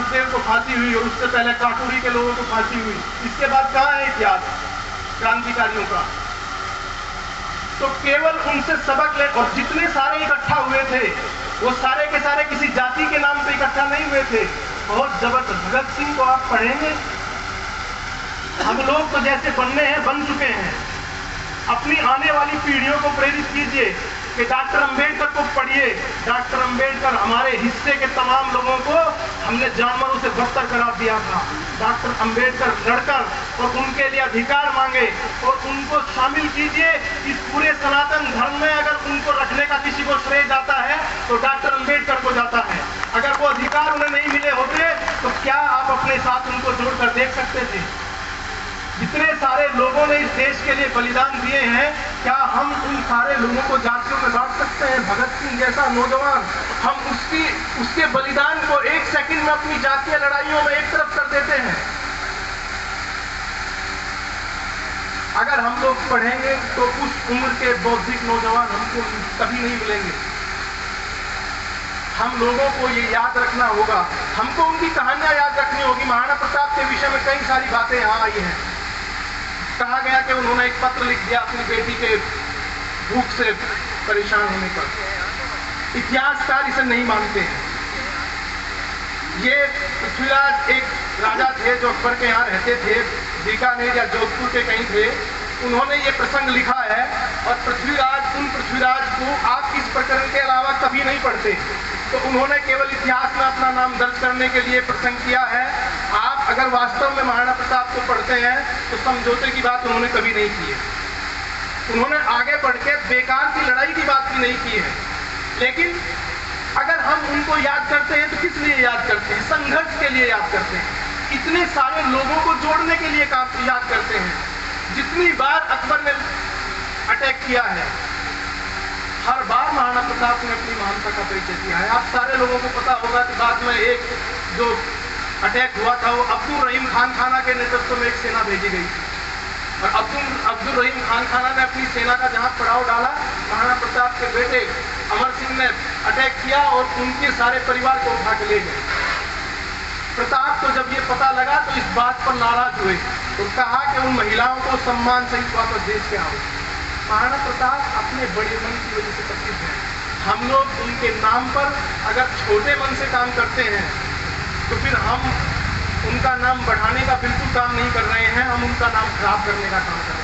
सुखदेव को फांसी हुई और उससे पहले काटोरी के लोगों को फांसी हुई। इसके बाद कहाँ है इतिहास क्रांतिकारियों का? तो केवल उनसे सबक ले, और जितने सारे इकट्ठा हुए थे वो सारे के सारे किसी जाति के नाम पे इकट्ठा नहीं हुए थे। बहुत जबरदस्त। भगत सिंह को आप पढ़ेंगे, हम लोग तो जैसे बनने हैं बन चुके हैं। अपनी आने वाली पीढ़ियों को प्रेरित कीजिए कि डॉक्टर अंबेडकर को पढ़िए। डॉक्टर अंबेडकर हमारे हिस्से के तमाम लोगों को हमने जानवरों से बदतर करार दिया था। डॉक्टर अंबेडकर लड़कर और उनके लिए अधिकार मांगे और उनको शामिल कीजिए इस पूरे सनातन धर्म में। अगर उनको रखने का किसी को श्रेय जाता है तो डॉक्टर अंबेडकर को जाता है। अगर वो अधिकार उन्हें नहीं मिले होते तो क्या आप अपने साथ उनको जोड़कर देख सकते थे? जितने सारे लोगों ने इस देश के लिए बलिदान दिए हैं, क्या हम उन सारे लोगों को जातियों में बांट सकते हैं? भगत सिंह जैसा नौजवान, हम उसके बलिदान को एक सेकंड में अपनी जातीय लड़ाइयों में एक तरफ कर देते हैं। अगर हम लोग पढ़ेंगे तो उस उम्र के बौद्धिक नौजवान हमको कभी नहीं मिलेंगे। हम लोगों को ये याद रखना होगा, हमको उनकी कहानियां याद रखनी होगी। महाराणा प्रताप के विषय में कई सारी बातें यहाँ आई हैं। कहा गया कि उन्होंने एक पत्र लिख दिया अपनी बेटी के भूख से परेशान होने पर। इतिहासकार इसे नहीं मानते हैं। ये पृथ्वीराज एक राजा थे जो अकबर के यहाँ रहते थे, बीकानेर या जोधपुर के कहीं थे। उन्होंने ये प्रसंग लिखा है और उन पृथ्वीराज को आप इस प्रकरण के अलावा कभी नहीं पढ़ते। तो उन्होंने केवल इतिहास में अपना नाम दर्ज करने के लिए प्रसंग किया है। आप अगर वास्तव में महाराणा प्रताप को पढ़ते हैं तो समझौते की बात उन्होंने कभी नहीं की है। उन्होंने आगे बढ़ के बेकार की लड़ाई की बात भी नहीं की है। लेकिन अगर हम उनको याद करते हैं तो किस लिए याद करते हैं? संघर्ष के लिए याद करते हैं। इतने सारे लोगों को जोड़ने के लिए याद करते हैं। जितनी बार अकबर ने अटैक किया है, हर बार महाराणा प्रताप ने अपनी महानता का परिचय दिया है। आप सारे लोगों को पता होगा कि बाद में एक जो अटैक हुआ था वो अब्दुल रहीम खान खाना के नेतृत्व में एक सेना भेजी गई थी और अब्दुल रहीम खान खाना ने अपनी सेना का जहां पड़ाव डाला, महाराणा प्रताप के बेटे अमर सिंह ने अटैक किया और उनके सारे परिवार को उठा के ले गए। प्रताप को जब ये पता लगा तो इस बात पर नाराज हुए तो कहा कि उन महिलाओं को सम्मान सहित वापस देश के आओ। महाराणा प्रताप अपने बड़े मन की वजह से प्रसिद्ध है। हम लोग उनके नाम पर अगर छोटे मन से काम करते हैं तो फिर हम उनका नाम बढ़ाने का बिल्कुल काम नहीं कर रहे हैं, हम उनका नाम खराब करने का काम कर रहे हैं।